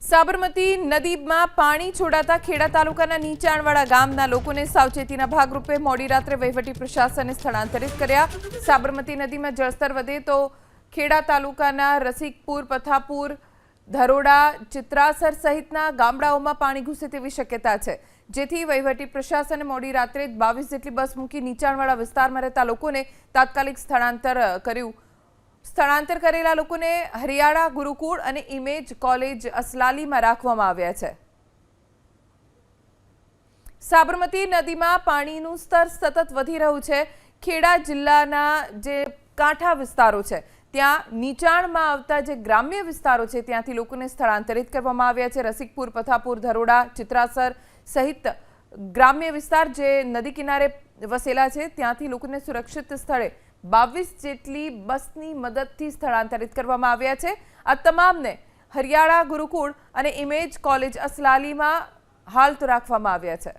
સાબરમતી નદીમાં પાણી છોડાતા ખેડા તાલુકાના નીચાણવાળા ગામના લોકોને સાવચેતીના ભાગરૂપે મોડી રાત્રે વહીવટી પ્રશાસને સ્થળાંતરિત કર્યા। સાબરમતી નદીમાં જળસ્તર વધે તો ખેડા તાલુકાના રસિકપુર, પથાપુર, ધરોડા, ચિત્રાસર સહિતના ગામડાઓમાં પાણી ઘૂસે તેવી શક્યતા છે, જેથી વહીવટી પ્રશાસને મોડી રાત્રે 22 જેટલી બસ મૂકી નીચાણવાળા વિસ્તારમાં રહેતા લોકોને તાત્કાલિક સ્થળાંતર કર્યું। સ્થળાંતર કરેલા લોકોને હરિયાળા ગુરુકુળ અને ઇમેજ કોલેજ અસલાલીમાં રાખવામાં આવ્યા છે। સાબરમતી નદીમાં પાણીનું સ્તર સતત વધી રહ્યું છે। ખેડા જિલ્લાના જે કાંઠા વિસ્તારો છે ત્યાં નીચાણમાં આવતા જે ગ્રામ્ય વિસ્તારો છે ત્યાંથી લોકોને સ્થળાંતરિત કરવામાં આવ્યા છે। રસિકપુર, પથાપુર, ધરોડા, ચિત્રાસર સહિત ગ્રામ્ય વિસ્તાર જે નદી કિનારે વસેલા છે ત્યાંથી લોકોને સુરક્ષિત સ્થળે 22 જેટલી બસની મદદથી સ્થળાંતરિત કરવામાં આવ્યા છે। આ તમામને હરિયાળા ગુરુકુળ અને ઇમેજ કોલેજ અસલાલીમાં હાલ તો રાખવામાં આવ્યા છે।